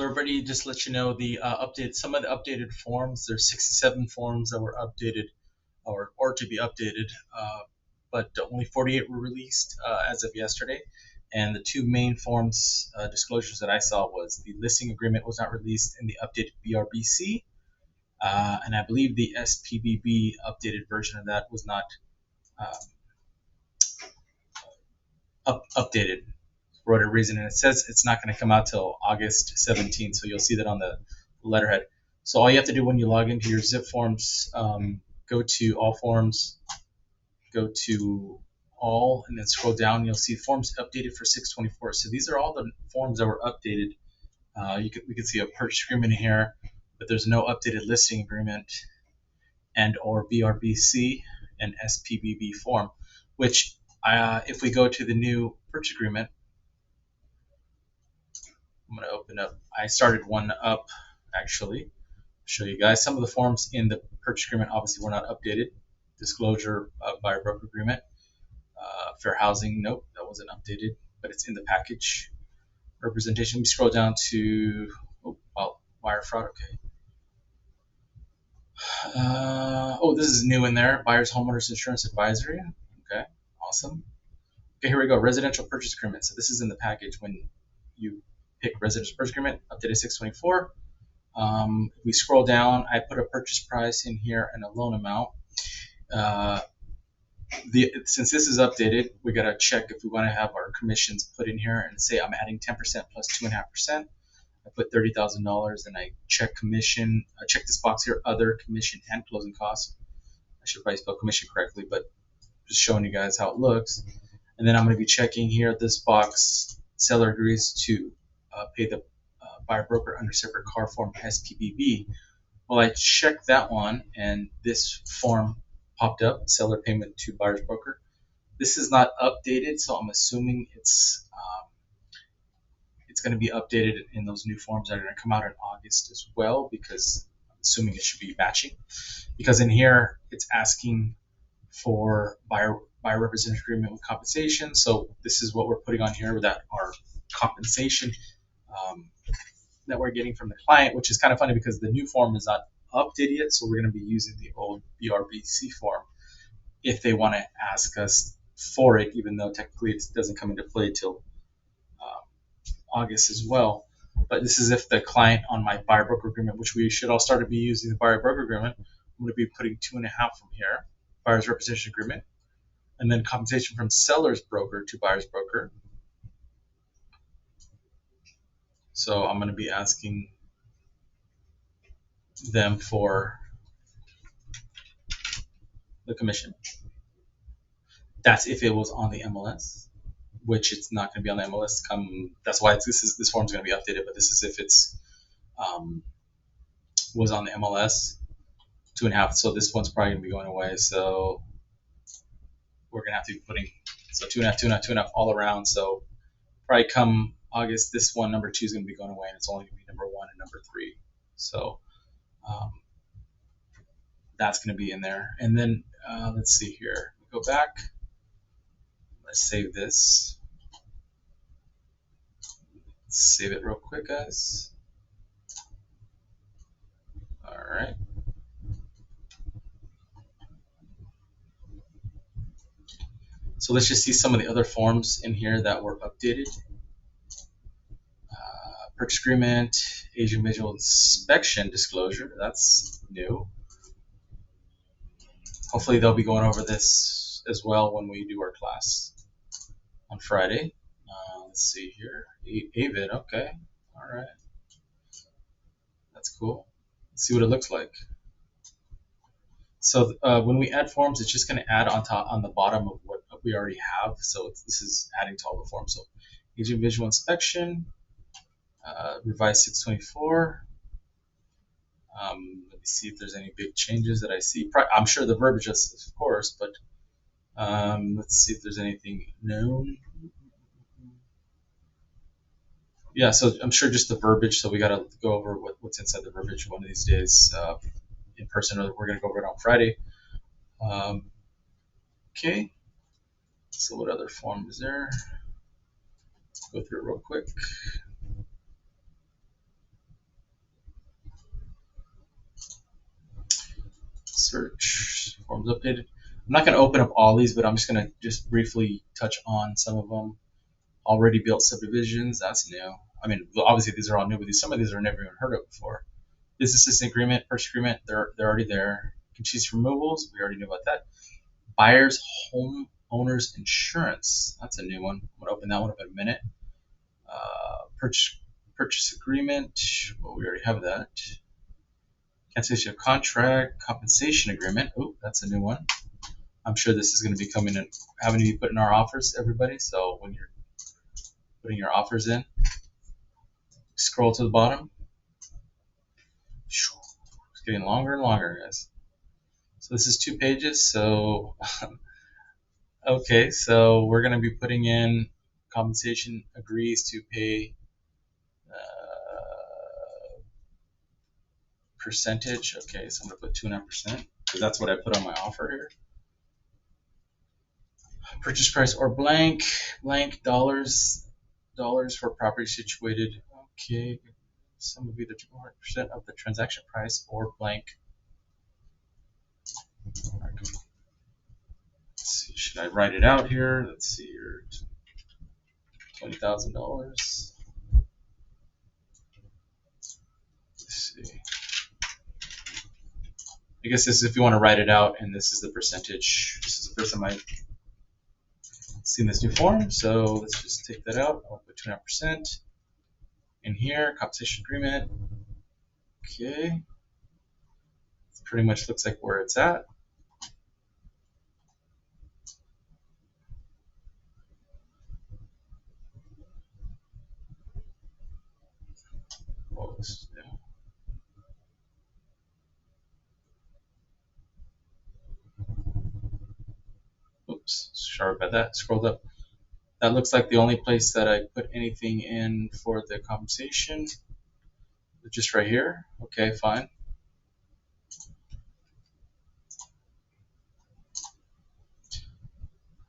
Everybody, just let you know the some of the updated forms. There's 67 forms that were updated or to be updated, but only 48 were released as of yesterday. And the two main forms disclosures that I saw was the listing agreement was not released in the updated BRBC, and I believe the SPBB updated version of that was not uh, updated for whatever reason, and it says it's not going to come out till August 17th. So you'll see that on the letterhead. So all you have to do when you log into your Zip Forms, go to All Forms, go to All, and then scroll down. You'll see forms updated for 6/24. So these are all the forms that were updated. We can see a purchase agreement here, but there's no updated listing agreement and or BRBC and SPBB form. Which, if we go to the new purchase agreement, I'm going to open up. I started one up actually. Show you guys some of the forms in the purchase agreement. Obviously, were not updated. Disclosure of buyer broker agreement. Fair housing, nope, that wasn't updated, but it's in the package. Representation. We scroll down to wire fraud. Okay. This is new in there. Buyer's homeowners insurance advisory. Okay, awesome. Okay, here we go. Residential purchase agreement. So this is in the package when you pick residential purchase agreement. Updated 6/24. If we scroll down, I put a purchase price in here and a loan amount. Since this is updated, we got to check if we want to have our commissions put in here and say I'm adding 10% plus 2.5%. I put $30,000 and I check commission. I check this box here, other commission and closing costs. I should probably spell commission correctly, but just showing you guys how it looks. And then I'm going to be checking here this box. Seller agrees to pay the buyer broker under separate car form SPBB. Well, I checked that one, and this form popped up: seller payment to buyer's broker. This is not updated, so I'm assuming it's going to be updated in those new forms that are going to come out in August as well, because I'm assuming it should be matching. Because in here, it's asking for buyer representative agreement with compensation. So this is what we're putting on here, that our compensation that we're getting from the client, which is kind of funny because the new form is not updated yet. So we're going to be using the old BRBC form if they want to ask us for it, even though technically it doesn't come into play till August as well. But this is if the client on my buyer broker agreement, which we should all start to be using the buyer broker agreement, I'm going to be putting 2.5 from here, buyer's representation agreement, and then compensation from seller's broker to buyer's broker. So I'm going to be asking them for the commission. That's if it was on the MLS, which it's not going to be on the MLS. That's why this form is going to be updated. But this is if it's was on the MLS, 2.5. So this one's probably going to be going away. So we're going to have to be putting 2.5, 2.5, 2.5 all around. So probably come August, this one, number 2, is going to be going away, and it's only going to be number 1 and number 3. So that's going to be in there. And then let's see here. Go back. Let's save this. Let's save it real quick, guys. All right. So let's just see some of the other forms in here that were updated. Purchase agreement, Asian visual inspection disclosure. That's new. Hopefully they'll be going over this as well when we do our class on Friday. Let's see here. AVID, okay. All right. That's cool. Let's see what it looks like. So when we add forms, it's just going to add on the bottom of what we already have. So this is adding to all the forms. So Asian visual inspection, revised 6/24. Let me see if there's any big changes that I see. I'm sure the verbiage is, of course, but let's see if there's anything known. Yeah, so I'm sure just the verbiage. So we got to go over what's inside the verbiage one of these days in person, or we're going to go over it on Friday. Okay. So what other form is there? Go through it real quick. forms updated. I'm not going to open up all these, but I'm just going to just briefly touch on some of them. Already built subdivisions, that's new. I mean, obviously these are all new, but some of these are never even heard of before. Business assistance agreement, purchase agreement, they're already there. Contingency removals, we already knew about that. Buyer's homeowners insurance, that's a new one. I'm gonna open that one up in a minute. Purchase agreement, well, we already have that. Cancellation of contract, compensation agreement. Oh, that's a new one. I'm sure this is going to be coming in, having to be put in our offers, everybody. So when you're putting your offers in, scroll to the bottom. It's getting longer and longer, guys. So this is 2 pages. So okay, so we're going to be putting in compensation agrees to pay percentage. Okay, so I'm going to put 2.5% because that's what I put on my offer here. Purchase price or blank dollars for property situated. Okay, some would be the 200% of the transaction price or blank. Let's see, should I write it out here? Let's see here. $20,000. Let's see. I guess this is if you want to write it out, and this is the percentage. This is the first time I've seen this new form, so let's just take that out. I'll put 2.5% in here. Compensation agreement. Okay, it pretty much looks like where it's at. Oops, sorry about that. Scrolled up. That looks like the only place that I put anything in for the compensation. Just right here. Okay, fine.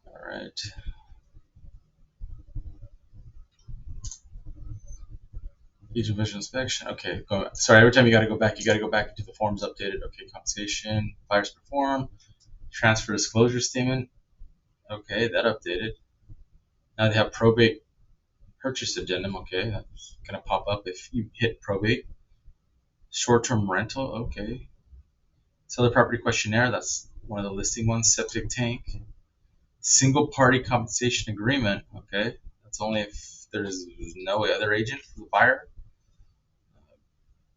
All right. Each visual inspection. Okay, sorry, every time you got to go back into the forms updated. Okay, compensation, buyers perform, transfer disclosure statement. Okay, that updated. Now they have probate purchase addendum. Okay, that's going to pop up if you hit probate. Short-term rental. Okay. Seller property questionnaire. That's one of the listing ones. Septic tank. Single party compensation agreement. Okay, that's only if there's no other agent for the buyer.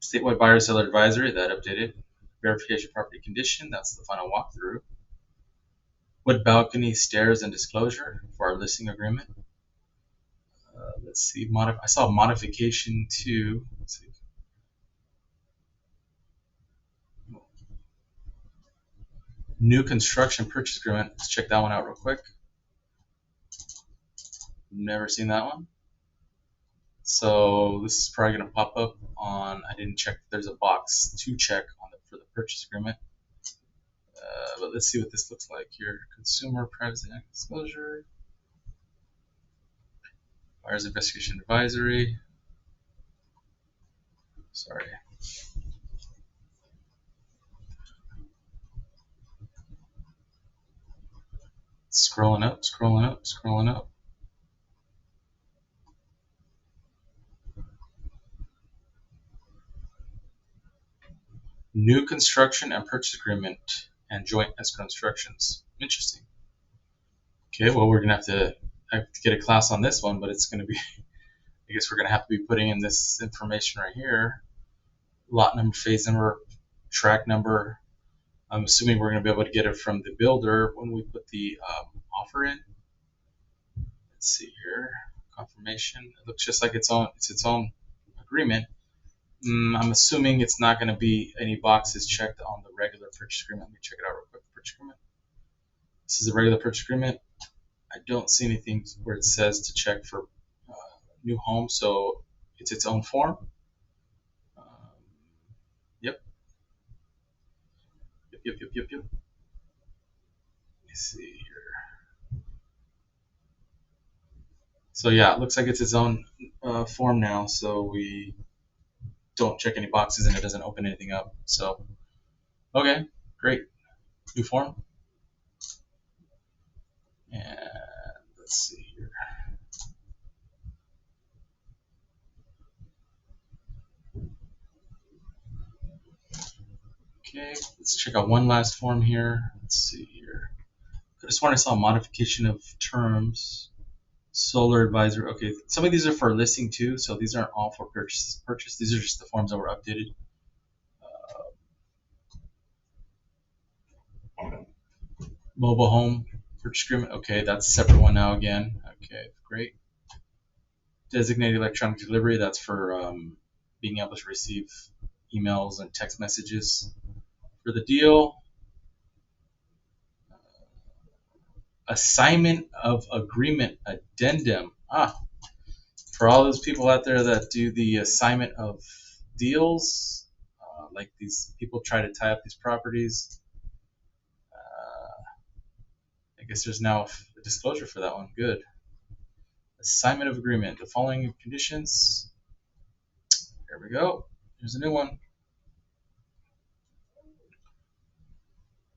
Statewide buyer seller advisory, that updated. Verification property condition, that's the final walkthrough. Wood balcony, stairs, and disclosure for our listing agreement. Let's see, I saw modification to, let's see. New construction purchase agreement. Let's check that one out real quick. Never seen that one. So this is probably going to pop up on, I didn't check, there's a box to check on for the purchase agreement. But let's see what this looks like here. Consumer privacy and disclosure. Buyer's investigation advisory. Sorry. Scrolling up, scrolling up, scrolling up. New construction and purchase agreement and joint escrow instructions. Interesting. Okay, well, we're gonna have to get a class on this one, but it's gonna be, I guess we're gonna have to be putting in this information right here. Lot number, phase number, track number. I'm assuming we're gonna be able to get it from the builder when we put the offer in. Let's see here, confirmation. It looks just like it's its own agreement. I'm assuming it's not going to be any boxes checked on the regular purchase agreement. Let me check it out real quick. Purchase agreement. This is a regular purchase agreement. I don't see anything where it says to check for new home, so it's its own form. Yep. Let me see here. So yeah, it looks like it's its own form now, so we don't check any boxes and it doesn't open anything up. So, okay, great. New form. And let's see here. Okay, let's check out one last form here. Let's see here. I just want to saw modification of terms. Solar advisor. Okay, some of these are for listing too, so these aren't all for purchase. These are just the forms that were updated. Mobile home purchase agreement. Okay, that's a separate one now again. Okay, great. Designated electronic delivery. That's for being able to receive emails and text messages for the deal. Assignment of agreement addendum. For all those people out there that do the assignment of deals, like these people try to tie up these properties. I guess there's now a disclosure for that one. Good. Assignment of agreement. The following conditions. There we go. Here's a new one.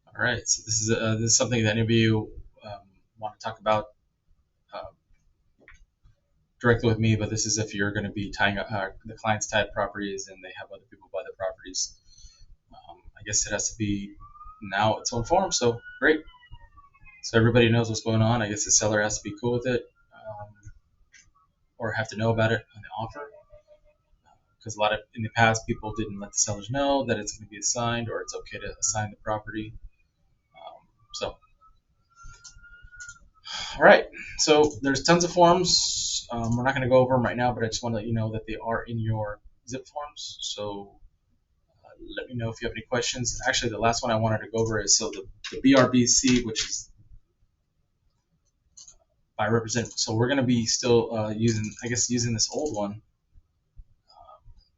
All right. So this is something that any of you want to talk about directly with me, but this is if you're going to be tying up the clients tie up properties and they have other people buy the properties. I guess it has to be now its own form. So great. So everybody knows what's going on. I guess the seller has to be cool with it, or have to know about it on the offer. Because in the past, people didn't let the sellers know that it's going to be assigned or it's okay to assign the property. All right. So there's tons of forms. We're not going to go over them right now, but I just want to let you know that they are in your zip forms. So let me know if you have any questions. Actually, the last one I wanted to go over is the BRBC, which is by representative. So we're going to be still using this old one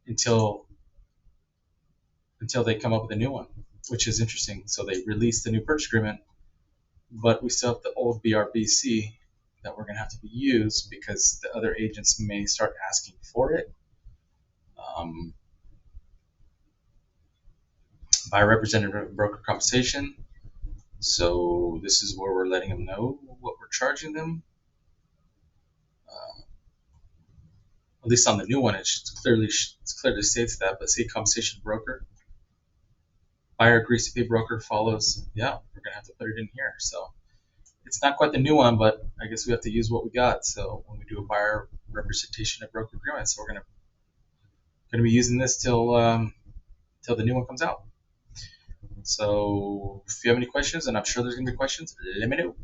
until they come up with a new one, which is interesting. So they released the new purchase agreement, but we still have the old BRBC that we're going to have to use because the other agents may start asking for it. By representative broker compensation. So this is where we're letting them know what we're charging them. At least on the new one, it clearly states that. But see, compensation broker, buyer agrees to pay, broker follows. Yeah, we're gonna have to put it in here. So it's not quite the new one, but I guess we have to use what we got. So when we do a buyer representation of broker agreement, so we're gonna be using this till the new one comes out. So if you have any questions, and I'm sure there's gonna be questions, let me know.